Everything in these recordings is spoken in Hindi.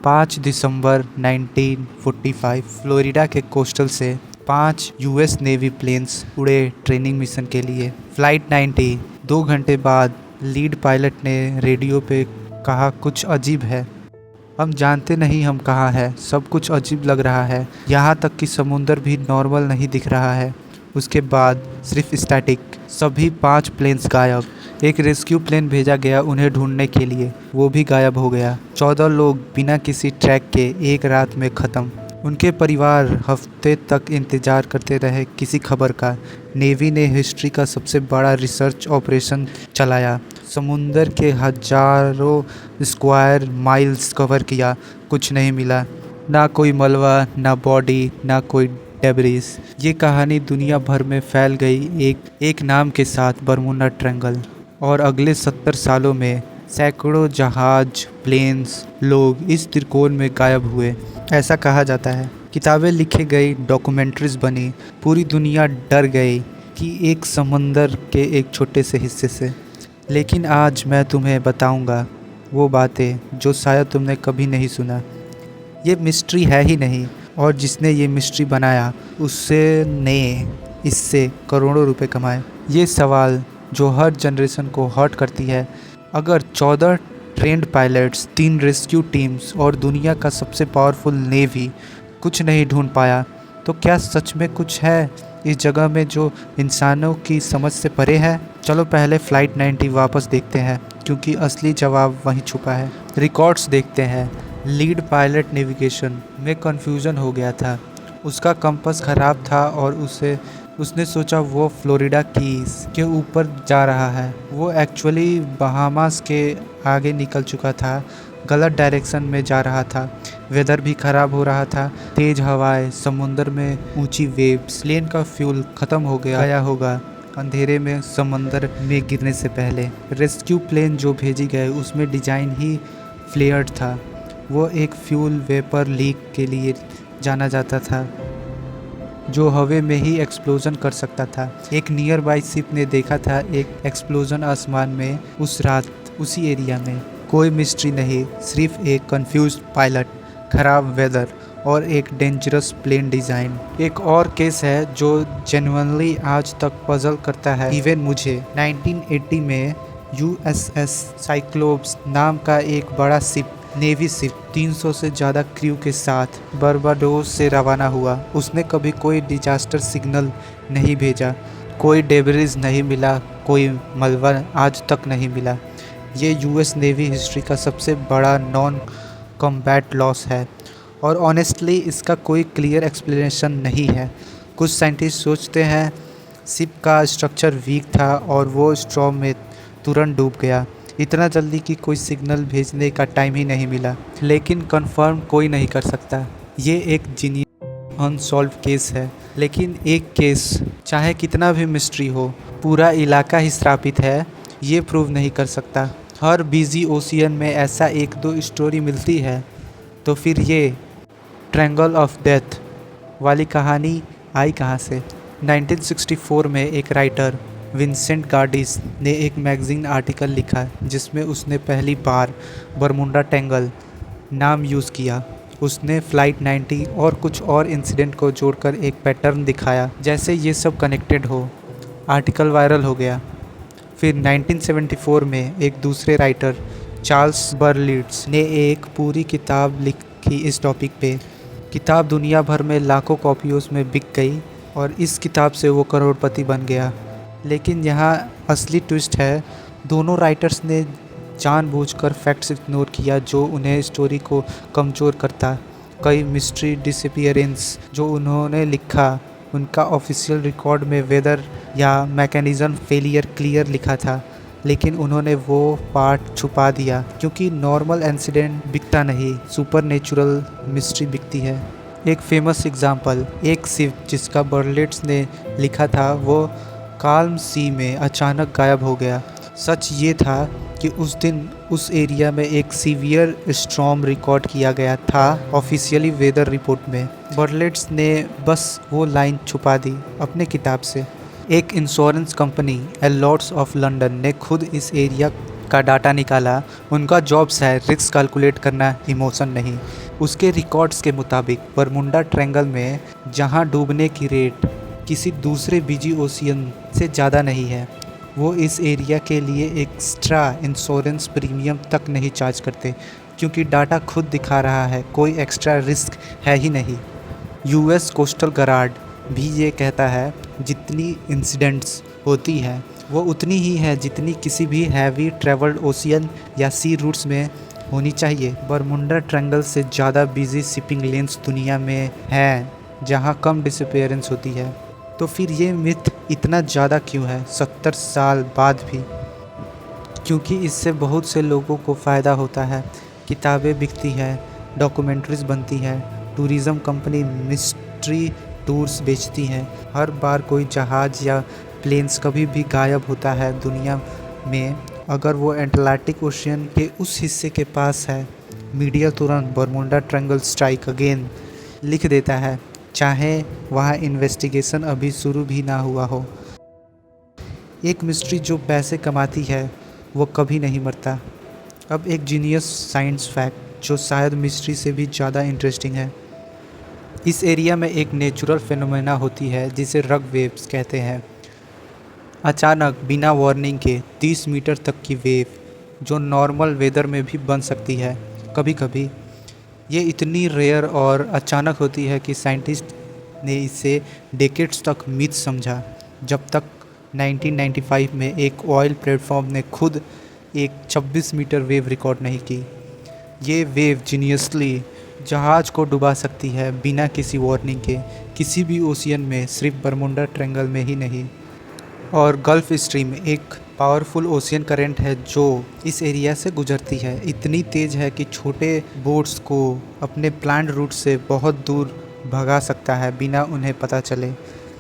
5 दिसंबर 1945 फ्लोरिडा के कोस्टल से 5 यूएस नेवी प्लेन्स उड़े ट्रेनिंग मिशन के लिए। फ्लाइट 90 2 घंटे बाद लीड पायलट ने रेडियो पे कहा, कुछ अजीब है। हम जानते नहीं हम कहाँ है, सब कुछ अजीब लग रहा है, यहाँ तक कि समुंदर भी नॉर्मल नहीं दिख रहा है। उसके बाद सिर्फ स्टैटिक, सभी 5 प्लेन्स गायब। एक रेस्क्यू प्लेन भेजा गया उन्हें ढूंढने के लिए, वो भी गायब हो गया। 14 लोग बिना किसी ट्रैक के एक रात में ख़त्म। उनके परिवार हफ्ते तक इंतज़ार करते रहे किसी खबर का। नेवी ने हिस्ट्री का सबसे बड़ा रिसर्च ऑपरेशन चलाया, समुंदर के हजारों स्क्वायर माइल्स कवर किया, कुछ नहीं मिला। ना कोई मलबा, ना बॉडी, ना कोई डेब्रिस। ये कहानी दुनिया भर में फैल गई एक नाम के साथ, बरमूडा ट्रायंगल। और अगले 70 सालों में सैकड़ों जहाज, प्लेन्स, लोग इस त्रिकोण में गायब हुए, ऐसा कहा जाता है। किताबें लिखी गई, डॉक्यूमेंट्रीज बनी, पूरी दुनिया डर गई कि एक समंदर के एक छोटे से हिस्से से। लेकिन आज मैं तुम्हें बताऊंगा वो बातें जो शायद तुमने कभी नहीं सुना। ये मिस्ट्री है ही नहीं, और जिसने ये मिस्ट्री बनाया उससे ने इससे करोड़ों रुपए कमाए। ये सवाल जो हर जनरेशन को हर्ट करती है, अगर 14 ट्रेंड पायलट्स, 3 रेस्क्यू टीम्स और दुनिया का सबसे पावरफुल नेवी कुछ नहीं ढूंढ पाया, तो क्या सच में कुछ है इस जगह में जो इंसानों की समझ से परे है? चलो पहले फ्लाइट 90 वापस देखते हैं, क्योंकि असली जवाब वहीं छुपा है। रिकॉर्ड्स देखते हैं। लीड पायलट नेविगेशन में कंफ्यूजन हो गया था, उसका कंपास ख़राब था और उसने सोचा वो फ्लोरिडा कीज के ऊपर जा रहा है। वो एक्चुअली बहामास के आगे निकल चुका था, गलत डायरेक्शन में जा रहा था। वेदर भी ख़राब हो रहा था, तेज़ हवाएं, समुंदर में ऊंची वेव्स। प्लेन का फ्यूल ख़त्म हो गया होगा अंधेरे में समंदर में गिरने से पहले। रेस्क्यू प्लेन जो भेजी गए उसमें डिज़ाइन ही फ्लेयर्ड था। वो एक फ्यूल वेपर लीक के लिए जाना जाता था जो हवा में ही एक्सप्लोजन कर सकता था। एक नियर बाई शिप ने देखा था एक एक्सप्लोजन आसमान में उस रात उसी एरिया में। कोई मिस्ट्री नहीं, सिर्फ एक कंफ्यूज्ड पायलट, खराब वेदर और एक डेंजरस प्लेन डिज़ाइन। एक और केस है जो जेन्युइनली आज तक पजल करता है इवन मुझे। 1980 में यूएसएस साइक्लोप्स नाम का एक बड़ा शिप, नेवी शिप, 300 से ज़्यादा क्रू के साथ बारबाडोस से रवाना हुआ। उसने कभी कोई डिजास्टर सिग्नल नहीं भेजा, कोई डेब्रिस नहीं मिला, कोई मलबा आज तक नहीं मिला। ये यूएस नेवी हिस्ट्री का सबसे बड़ा नॉन कॉम्बैट लॉस है, और ऑनेस्टली इसका कोई क्लियर एक्सप्लेनेशन नहीं है। कुछ साइंटिस्ट सोचते हैं शिप का स्ट्रक्चर वीक था और वो स्ट्रॉम में तुरंत डूब गया, इतना जल्दी कि कोई सिग्नल भेजने का टाइम ही नहीं मिला। लेकिन कंफर्म कोई नहीं कर सकता। ये एक जीनियस अनसॉल्व केस है। लेकिन एक केस चाहे कितना भी मिस्ट्री हो, पूरा इलाका ही श्रापित है, ये प्रूव नहीं कर सकता। हर बिजी ओशियन में ऐसा 1-2 स्टोरी मिलती है, तो फिर ये ट्रायंगल ऑफ डेथ वाली कहानी आई कहाँ से? 1964 में एक राइटर विंसेंट गार्डिस ने एक मैगजीन आर्टिकल लिखा जिसमें उसने पहली बार बरमूडा ट्रायंगल नाम यूज़ किया। उसने फ्लाइट 90 और कुछ और इंसिडेंट को जोड़कर एक पैटर्न दिखाया, जैसे ये सब कनेक्टेड हो। आर्टिकल वायरल हो गया। फिर 1974 में एक दूसरे राइटर चार्ल्स बर्लिट्स ने एक पूरी किताब लिखी इस टॉपिक पे। किताब दुनिया भर में लाखों कॉपियों में बिक गई और इस किताब से वो करोड़पति बन गया। लेकिन यहाँ असली ट्विस्ट है, दोनों राइटर्स ने जानबूझकर फैक्ट्स इग्नोर किया जो उन्हें स्टोरी को कमज़ोर करता। कई मिस्ट्री डिसअपीयरेंस जो उन्होंने लिखा, उनका ऑफिशियल रिकॉर्ड में वेदर या मैकेनिज़्म फेलियर क्लियर लिखा था, लेकिन उन्होंने वो पार्ट छुपा दिया क्योंकि नॉर्मल इंसिडेंट बिकता नहीं, सुपरनेचुरल मिस्ट्री बिकती है। एक फेमस एग्जांपल, एक शिप जिसका बर्लिट्स ने लिखा था वो काल्म सी में अचानक गायब हो गया। सच ये था कि उस दिन उस एरिया में एक सीवियर स्टॉर्म रिकॉर्ड किया गया था ऑफिशियली वेदर रिपोर्ट में। बर्लिट्स ने बस वो लाइन छुपा दी अपने किताब से। एक इंश्योरेंस कंपनी एलोट्स ऑफ लंदन ने खुद इस एरिया का डाटा निकाला। उनका जॉब्स है रिस्क कैलकुलेट करना, इमोशन नहीं। उसके रिकॉर्ड्स के मुताबिक बरमुंडा ट्रायंगल में जहां डूबने की रेट किसी दूसरे बिजी ओशियन से ज़्यादा नहीं है, वो इस एरिया के लिए एक्स्ट्रा इंश्योरेंस प्रीमियम तक नहीं चार्ज करते, क्योंकि डाटा खुद दिखा रहा है कोई एक्स्ट्रा रिस्क है ही नहीं। यूएस कोस्टल गार्ड भी ये कहता है जितनी इंसिडेंट्स होती है वो उतनी ही है जितनी किसी भी हैवी ट्रैवल्ड ओशियन या सी रूट्स में होनी चाहिए। बरमुंडा ट्रायंगल से ज़्यादा बिजी शिपिंग लेन्स दुनिया में हैं जहां कम डिसअपीयरेंस होती है। तो फिर ये मिथ इतना ज़्यादा क्यों है 70 साल बाद भी? क्योंकि इससे बहुत से लोगों को फ़ायदा होता है। किताबें बिकती है, डॉक्यूमेंट्रीज बनती है, टूरिज़्म कंपनी मिस्ट्री टूर्स बेचती है। हर बार कोई जहाज़ या प्लेन्स कभी भी गायब होता है दुनिया में, अगर वो अटलांटिक ओशियन के उस हिस्से के पास है, मीडिया तुरंत बरमुंडा ट्रायंगल स्ट्राइक अगेन लिख देता है, चाहे वहाँ इन्वेस्टिगेशन अभी शुरू भी ना हुआ हो। एक मिस्ट्री जो पैसे कमाती है वो कभी नहीं मरता। अब एक जीनियस साइंस फैक्ट जो शायद मिस्ट्री से भी ज़्यादा इंटरेस्टिंग है। इस एरिया में एक नेचुरल फिनोमेना होती है जिसे रग वेव्स कहते हैं। अचानक बिना वार्निंग के 30 मीटर तक की वेव जो नॉर्मल वेदर में भी बन सकती है कभी कभी। ये इतनी रेयर और अचानक होती है कि साइंटिस्ट ने इसे डेकेड्स तक मिथ समझा, जब तक 1995 में एक ऑयल प्लेटफॉर्म ने खुद एक 26 मीटर वेव रिकॉर्ड नहीं की। ये वेव जीनियसली जहाज़ को डुबा सकती है बिना किसी वार्निंग के, किसी भी ओशियन में, सिर्फ बरमुंडा ट्रायंगल में ही नहीं। और गल्फ स्ट्रीम एक पावरफुल ओशियन करंट है जो इस एरिया से गुजरती है। इतनी तेज़ है कि छोटे बोट्स को अपने प्लान्ड रूट से बहुत दूर भगा सकता है बिना उन्हें पता चले।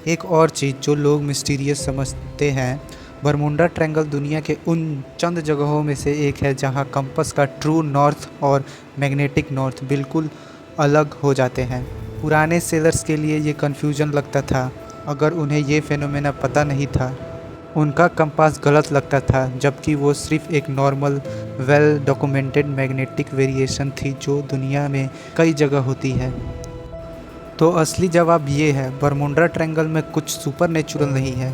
एक और चीज़ जो लोग मिस्टीरियस समझते हैं, बरमुंडा ट्रायंगल दुनिया के उन चंद जगहों में से एक है जहां कंपास का ट्रू नॉर्थ और मैग्नेटिक नॉर्थ बिल्कुल अलग हो जाते हैं। पुराने सेलर्स के लिए ये कन्फ्यूजन लगता था। अगर उन्हें ये फेनोमेना पता नहीं था, उनका कंपास गलत लगता था, जबकि वो सिर्फ एक normal well documented magnetic variation थी जो दुनिया में कई जगह होती है। तो असली जवाब ये है, बरमुंडा ट्रायंगल में कुछ सुपर नेचुरल नहीं है।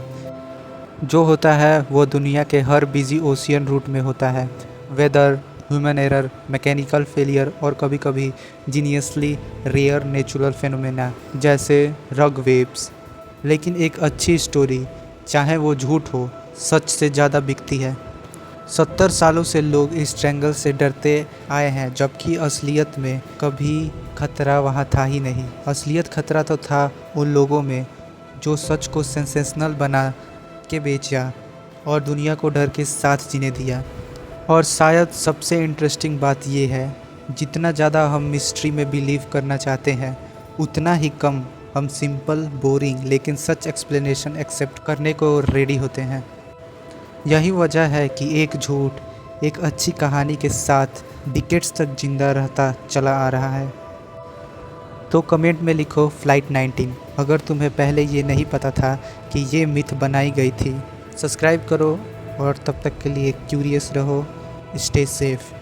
जो होता है वो दुनिया के हर बिजी ओशियन रूट में होता है। Weather, human error, mechanical failure और कभी कभी जीनियसली रेयर नेचुरल फेनोमेना जैसे रग वेव्स। लेकिन एक अच्छी स्टोरी, चाहे वो झूठ हो, सच से ज़्यादा बिकती है। 70 सालों से लोग इस ट्रायंगल से डरते आए हैं, जबकि असलियत में कभी खतरा वहाँ था ही नहीं। असलियत खतरा तो था उन लोगों में जो सच को सेंसेशनल बना के बेचा और दुनिया को डर के साथ जीने दिया। और शायद सबसे इंटरेस्टिंग बात ये है, जितना ज़्यादा हम मिस्ट्री में बिलीव करना चाहते हैं, उतना ही कम हम सिंपल, बोरिंग लेकिन सच एक्सप्लेनेशन एक्सेप्ट करने को रेडी होते हैं। यही वजह है कि एक झूठ एक अच्छी कहानी के साथ डिकेड्स तक जिंदा रहता चला आ रहा है। तो कमेंट में लिखो फ्लाइट 19 अगर तुम्हें पहले ये नहीं पता था कि ये मिथ बनाई गई थी। सब्सक्राइब करो और तब तक के लिए क्यूरियस रहो। Stay safe.